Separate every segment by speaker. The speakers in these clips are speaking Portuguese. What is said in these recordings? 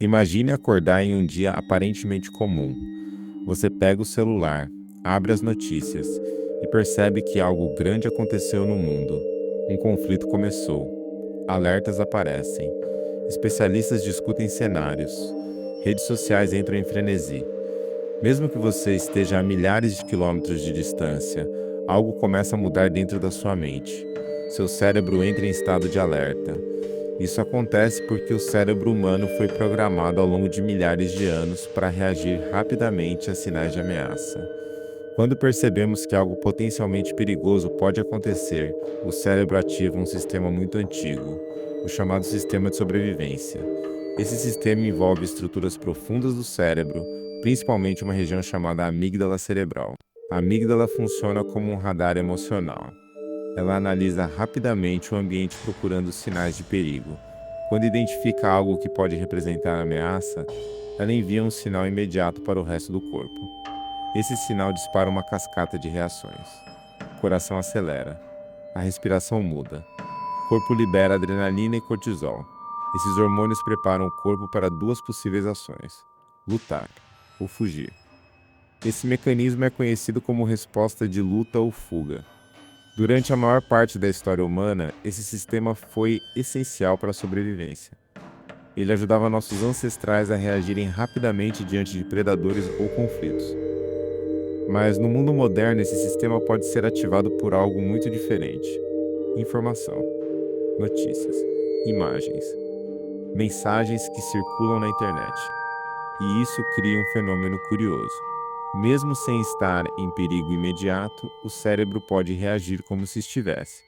Speaker 1: Imagine acordar em um dia aparentemente comum. Você pega o celular, abre as notícias e percebe que algo grande aconteceu no mundo. Um conflito começou. Alertas aparecem. Especialistas discutem cenários. Redes sociais entram em frenesi. Mesmo que você esteja a milhares de quilômetros de distância, algo começa a mudar dentro da sua mente. Seu cérebro entra em estado de alerta. Isso acontece porque o cérebro humano foi programado ao longo de milhares de anos para reagir rapidamente a sinais de ameaça. Quando percebemos que algo potencialmente perigoso pode acontecer, o cérebro ativa um sistema muito antigo, o chamado sistema de sobrevivência. Esse sistema envolve estruturas profundas do cérebro, principalmente uma região chamada amígdala cerebral. A amígdala funciona como um radar emocional. Ela analisa rapidamente o ambiente procurando sinais de perigo. Quando identifica algo que pode representar ameaça, ela envia um sinal imediato para o resto do corpo. Esse sinal dispara uma cascata de reações. O coração acelera. A respiração muda. O corpo libera adrenalina e cortisol. Esses hormônios preparam o corpo para duas possíveis ações: lutar ou fugir. Esse mecanismo é conhecido como resposta de luta ou fuga. Durante a maior parte da história humana, esse sistema foi essencial para a sobrevivência. Ele ajudava nossos ancestrais a reagirem rapidamente diante de predadores ou conflitos. Mas no mundo moderno, esse sistema pode ser ativado por algo muito diferente: informação, notícias, imagens, mensagens que circulam na internet. E isso cria um fenômeno curioso. Mesmo sem estar em perigo imediato, o cérebro pode reagir como se estivesse.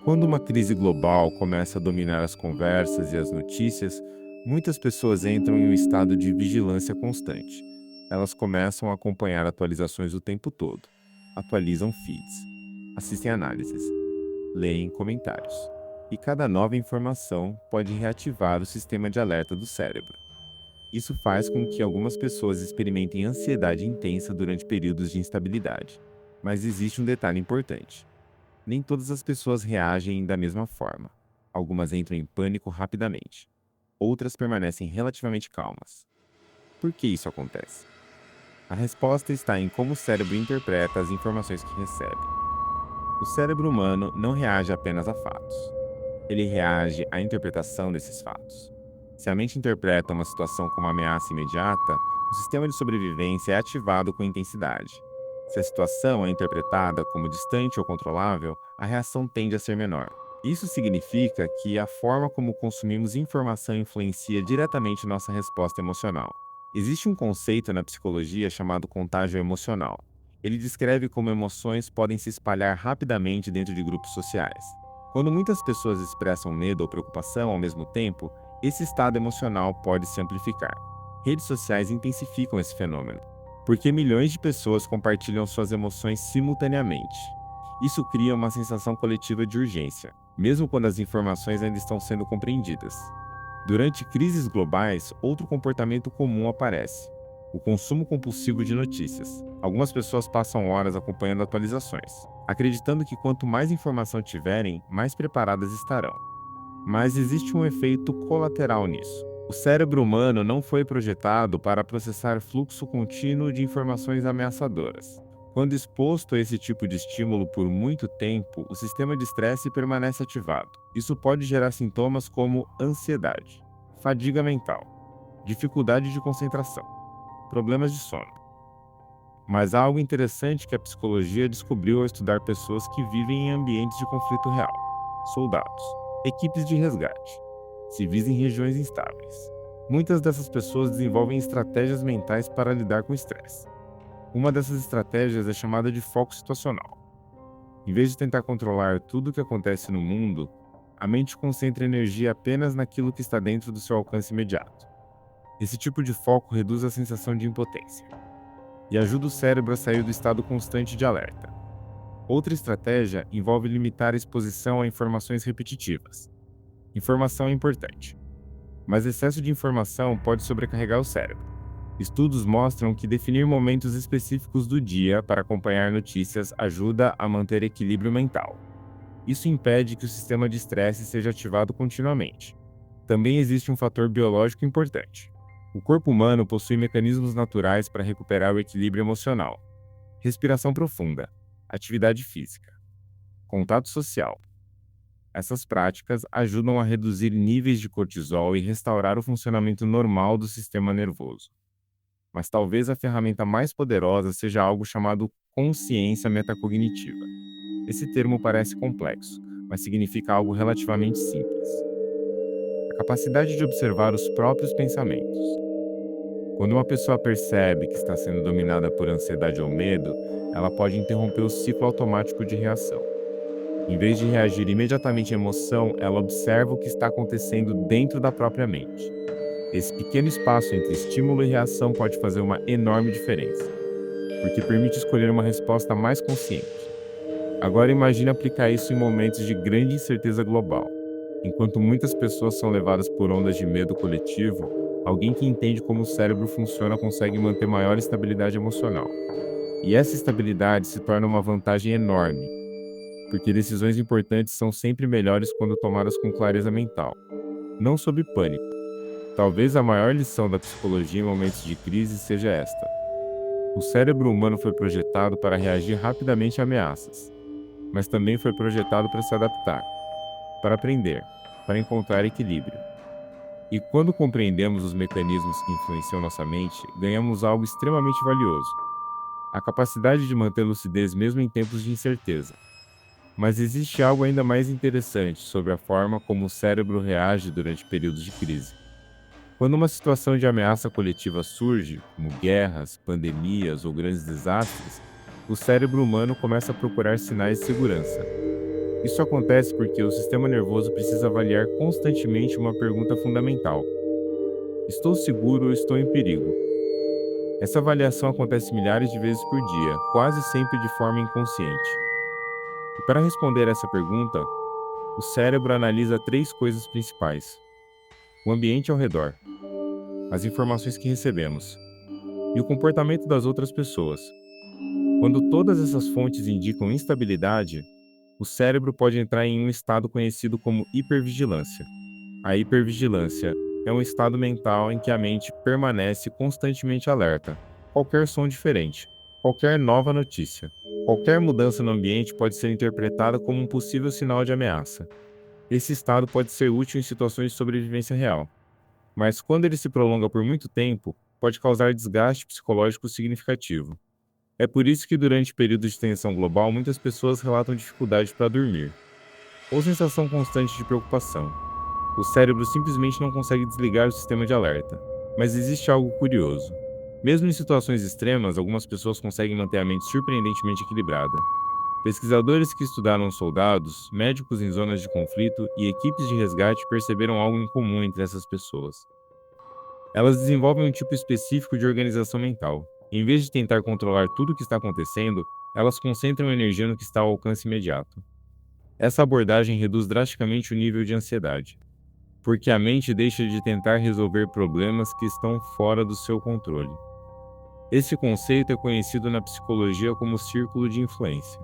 Speaker 1: Quando uma crise global começa a dominar as conversas e as notícias, muitas pessoas entram em um estado de vigilância constante. Elas começam a acompanhar atualizações o tempo todo, atualizam feeds, assistem análises, leem comentários. E cada nova informação pode reativar o sistema de alerta do cérebro. Isso faz com que algumas pessoas experimentem ansiedade intensa durante períodos de instabilidade. Mas existe um detalhe importante: nem todas as pessoas reagem da mesma forma. Algumas entram em pânico rapidamente. Outras permanecem relativamente calmas. Por que isso acontece? A resposta está em como o cérebro interpreta as informações que recebe. O cérebro humano não reage apenas a fatos. Ele reage à interpretação desses fatos. Se a mente interpreta uma situação como ameaça imediata, o sistema de sobrevivência é ativado com intensidade. Se a situação é interpretada como distante ou controlável, a reação tende a ser menor. Isso significa que a forma como consumimos informação influencia diretamente nossa resposta emocional. Existe um conceito na psicologia chamado contágio emocional. Ele descreve como emoções podem se espalhar rapidamente dentro de grupos sociais. Quando muitas pessoas expressam medo ou preocupação ao mesmo tempo, esse estado emocional pode se amplificar. Redes sociais intensificam esse fenômeno, porque milhões de pessoas compartilham suas emoções simultaneamente. Isso cria uma sensação coletiva de urgência, mesmo quando as informações ainda estão sendo compreendidas. Durante crises globais, outro comportamento comum aparece: o consumo compulsivo de notícias. Algumas pessoas passam horas acompanhando atualizações, acreditando que quanto mais informação tiverem, mais preparadas estarão. Mas existe um efeito colateral nisso. O cérebro humano não foi projetado para processar fluxo contínuo de informações ameaçadoras. Quando exposto a esse tipo de estímulo por muito tempo, o sistema de estresse permanece ativado. Isso pode gerar sintomas como ansiedade, fadiga mental, dificuldade de concentração, problemas de sono. Mas há algo interessante que a psicologia descobriu ao estudar pessoas que vivem em ambientes de conflito real: soldados, equipes de resgate, civis em regiões instáveis. Muitas dessas pessoas desenvolvem estratégias mentais para lidar com o estresse. Uma dessas estratégias é chamada de foco situacional. Em vez de tentar controlar tudo o que acontece no mundo, a mente concentra energia apenas naquilo que está dentro do seu alcance imediato. Esse tipo de foco reduz a sensação de impotência e ajuda o cérebro a sair do estado constante de alerta. Outra estratégia envolve limitar a exposição a informações repetitivas. Informação é importante, mas excesso de informação pode sobrecarregar o cérebro. Estudos mostram que definir momentos específicos do dia para acompanhar notícias ajuda a manter equilíbrio mental. Isso impede que o sistema de estresse seja ativado continuamente. Também existe um fator biológico importante: O corpo humano possui mecanismos naturais para recuperar o equilíbrio emocional. Respiração profunda, atividade física, contato social. Essas práticas ajudam a reduzir níveis de cortisol e restaurar o funcionamento normal do sistema nervoso. Mas talvez a ferramenta mais poderosa seja algo chamado consciência metacognitiva. Esse termo parece complexo, mas significa algo relativamente simples. A capacidade de observar os próprios pensamentos. Quando uma pessoa percebe que está sendo dominada por ansiedade ou medo, ela pode interromper o ciclo automático de reação. Em vez de reagir imediatamente à emoção, ela observa o que está acontecendo dentro da própria mente. Esse pequeno espaço entre estímulo e reação pode fazer uma enorme diferença, porque permite escolher uma resposta mais consciente. Agora imagine aplicar isso em momentos de grande incerteza global. Enquanto muitas pessoas são levadas por ondas de medo coletivo, alguém que entende como o cérebro funciona consegue manter maior estabilidade emocional. E essa estabilidade se torna uma vantagem enorme, porque decisões importantes são sempre melhores quando tomadas com clareza mental, não sob pânico. Talvez a maior lição da psicologia em momentos de crise seja esta: o cérebro humano foi projetado para reagir rapidamente a ameaças, mas também foi projetado para se adaptar, para aprender, para encontrar equilíbrio. E quando compreendemos os mecanismos que influenciam nossa mente, ganhamos algo extremamente valioso: a capacidade de manter lucidez mesmo em tempos de incerteza. Mas existe algo ainda mais interessante sobre a forma como o cérebro reage durante períodos de crise. Quando uma situação de ameaça coletiva surge, como guerras, pandemias ou grandes desastres, o cérebro humano começa a procurar sinais de segurança. Isso acontece porque o sistema nervoso precisa avaliar constantemente uma pergunta fundamental: estou seguro ou estou em perigo? Essa avaliação acontece milhares de vezes por dia, quase sempre de forma inconsciente. E para responder essa pergunta, o cérebro analisa três coisas principais: o ambiente ao redor, as informações que recebemos e o comportamento das outras pessoas. Quando todas essas fontes indicam instabilidade, o cérebro pode entrar em um estado conhecido como hipervigilância. A hipervigilância é um estado mental em que a mente permanece constantemente alerta. Qualquer som diferente, qualquer nova notícia, qualquer mudança no ambiente pode ser interpretada como um possível sinal de ameaça. Esse estado pode ser útil em situações de sobrevivência real, mas quando ele se prolonga por muito tempo, pode causar desgaste psicológico significativo. É por isso que durante períodos de tensão global, muitas pessoas relatam dificuldade para dormir, ou sensação constante de preocupação. O cérebro simplesmente não consegue desligar o sistema de alerta. Mas existe algo curioso. Mesmo em situações extremas, algumas pessoas conseguem manter a mente surpreendentemente equilibrada. Pesquisadores que estudaram soldados, médicos em zonas de conflito e equipes de resgate perceberam algo em comum entre essas pessoas. Elas desenvolvem um tipo específico de organização mental. Em vez de tentar controlar tudo o que está acontecendo, elas concentram energia no que está ao alcance imediato. Essa abordagem reduz drasticamente o nível de ansiedade, porque a mente deixa de tentar resolver problemas que estão fora do seu controle. Esse conceito é conhecido na psicologia como círculo de influência.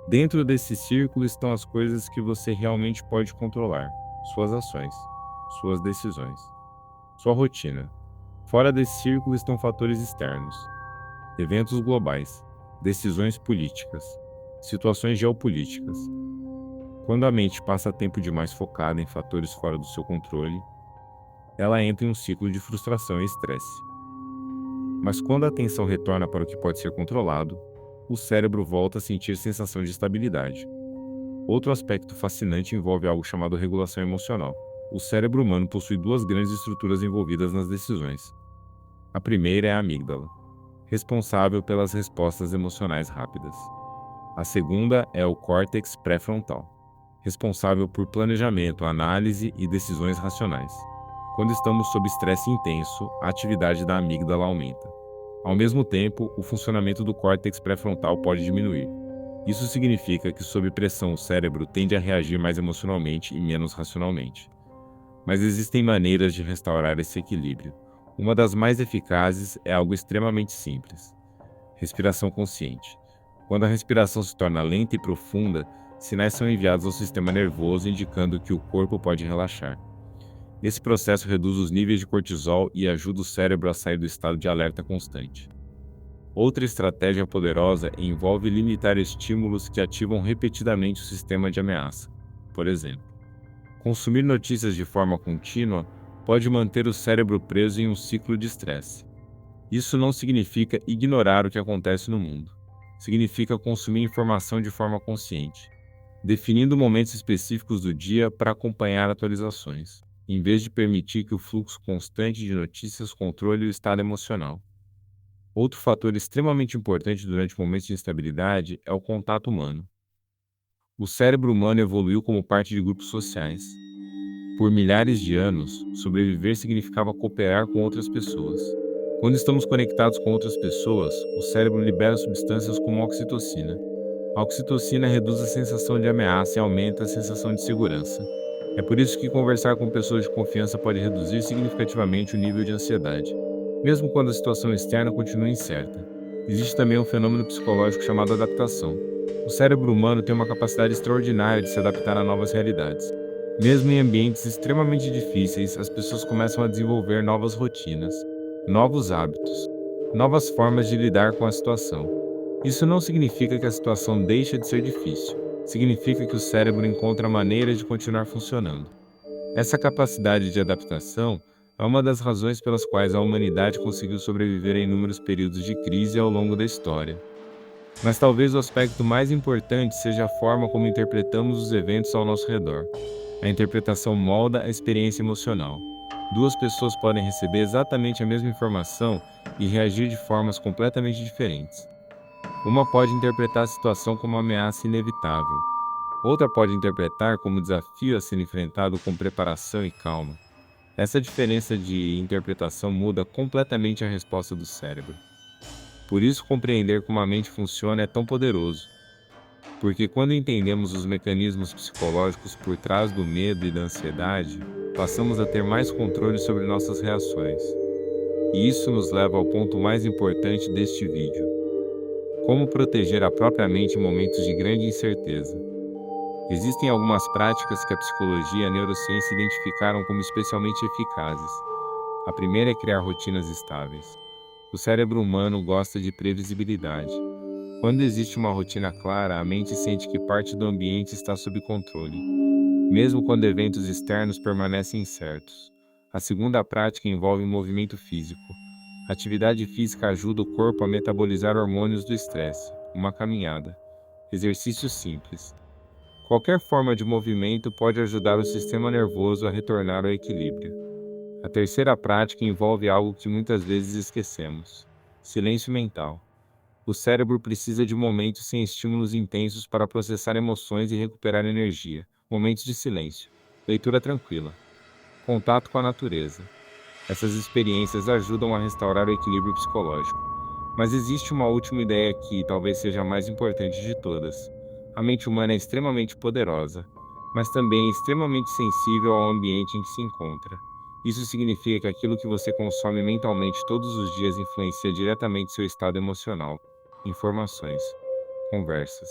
Speaker 1: Dentro desse círculo estão as coisas que você realmente pode controlar: suas ações, suas decisões, sua rotina. Fora desse círculo estão fatores externos: eventos globais, decisões políticas, situações geopolíticas. Quando a mente passa tempo demais focada em fatores fora do seu controle, ela entra em um ciclo de frustração e estresse. Mas quando a atenção retorna para o que pode ser controlado, o cérebro volta a sentir sensação de estabilidade. Outro aspecto fascinante envolve algo chamado regulação emocional. O cérebro humano possui duas grandes estruturas envolvidas nas decisões. A primeira é a amígdala, responsável pelas respostas emocionais rápidas. A segunda é o córtex pré-frontal, responsável por planejamento, análise e decisões racionais. Quando estamos sob estresse intenso, a atividade da amígdala aumenta. Ao mesmo tempo, o funcionamento do córtex pré-frontal pode diminuir. Isso significa que, sob pressão, o cérebro tende a reagir mais emocionalmente e menos racionalmente. Mas existem maneiras de restaurar esse equilíbrio. Uma das mais eficazes é algo extremamente simples: respiração consciente. Quando a respiração se torna lenta e profunda, sinais são enviados ao sistema nervoso indicando que o corpo pode relaxar. Esse processo reduz os níveis de cortisol e ajuda o cérebro a sair do estado de alerta constante. Outra estratégia poderosa envolve limitar estímulos que ativam repetidamente o sistema de ameaça. Por exemplo, consumir notícias de forma contínua pode manter o cérebro preso em um ciclo de estresse. Isso não significa ignorar o que acontece no mundo. Significa consumir informação de forma consciente, definindo momentos específicos do dia para acompanhar atualizações, em vez de permitir que o fluxo constante de notícias controle o estado emocional. Outro fator extremamente importante durante momentos de instabilidade é o contato humano. O cérebro humano evoluiu como parte de grupos sociais. Por milhares de anos, sobreviver significava cooperar com outras pessoas. Quando estamos conectados com outras pessoas, o cérebro libera substâncias como a oxitocina. A oxitocina reduz a sensação de ameaça e aumenta a sensação de segurança. É por isso que conversar com pessoas de confiança pode reduzir significativamente o nível de ansiedade, mesmo quando a situação externa continua incerta. Existe também um fenômeno psicológico chamado adaptação. O cérebro humano tem uma capacidade extraordinária de se adaptar a novas realidades. Mesmo em ambientes extremamente difíceis, as pessoas começam a desenvolver novas rotinas, novos hábitos, novas formas de lidar com a situação. Isso não significa que a situação deixa de ser difícil. Significa que o cérebro encontra maneiras de continuar funcionando. Essa capacidade de adaptação é uma das razões pelas quais a humanidade conseguiu sobreviver a inúmeros períodos de crise ao longo da história. Mas talvez o aspecto mais importante seja a forma como interpretamos os eventos ao nosso redor. A interpretação molda a experiência emocional. Duas pessoas podem receber exatamente a mesma informação e reagir de formas completamente diferentes. Uma pode interpretar a situação como uma ameaça inevitável. Outra pode interpretar como desafio a ser enfrentado com preparação e calma. Essa diferença de interpretação muda completamente a resposta do cérebro. Por isso, compreender como a mente funciona é tão poderoso. Porque quando entendemos os mecanismos psicológicos por trás do medo e da ansiedade, passamos a ter mais controle sobre nossas reações. E isso nos leva ao ponto mais importante deste vídeo: como proteger a própria mente em momentos de grande incerteza. Existem algumas práticas que a psicologia e a neurociência identificaram como especialmente eficazes. A primeira é criar rotinas estáveis. O cérebro humano gosta de previsibilidade. Quando existe uma rotina clara, a mente sente que parte do ambiente está sob controle, mesmo quando eventos externos permanecem incertos. A segunda prática envolve movimento físico. A atividade física ajuda o corpo a metabolizar hormônios do estresse, uma caminhada, exercícios simples. Qualquer forma de movimento pode ajudar o sistema nervoso a retornar ao equilíbrio. A terceira prática envolve algo que muitas vezes esquecemos: silêncio mental. O cérebro precisa de momentos sem estímulos intensos para processar emoções e recuperar energia. Momentos de silêncio, leitura tranquila, contato com a natureza. Essas experiências ajudam a restaurar o equilíbrio psicológico. Mas existe uma última ideia que talvez seja a mais importante de todas. A mente humana é extremamente poderosa, mas também é extremamente sensível ao ambiente em que se encontra. Isso significa que aquilo que você consome mentalmente todos os dias influencia diretamente seu estado emocional. Informações, conversas,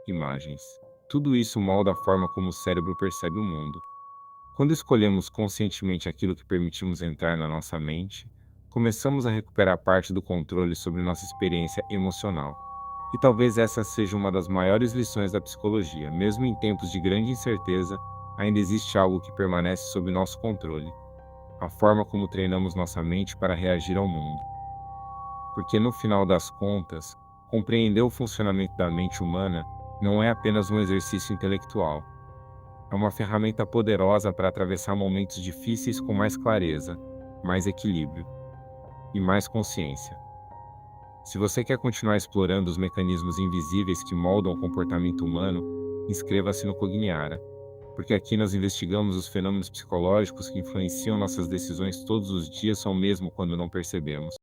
Speaker 1: imagens. Tudo isso molda a forma como o cérebro percebe o mundo. Quando escolhemos conscientemente aquilo que permitimos entrar na nossa mente, começamos a recuperar parte do controle sobre nossa experiência emocional. E talvez essa seja uma das maiores lições da psicologia. Mesmo em tempos de grande incerteza, ainda existe algo que permanece sob nosso controle: a forma como treinamos nossa mente para reagir ao mundo. Porque no final das contas, compreender o funcionamento da mente humana não é apenas um exercício intelectual. É uma ferramenta poderosa para atravessar momentos difíceis com mais clareza, mais equilíbrio e mais consciência. Se você quer continuar explorando os mecanismos invisíveis que moldam o comportamento humano, inscreva-se no Cogniara, porque aqui nós investigamos os fenômenos psicológicos que influenciam nossas decisões todos os dias ou mesmo quando não percebemos.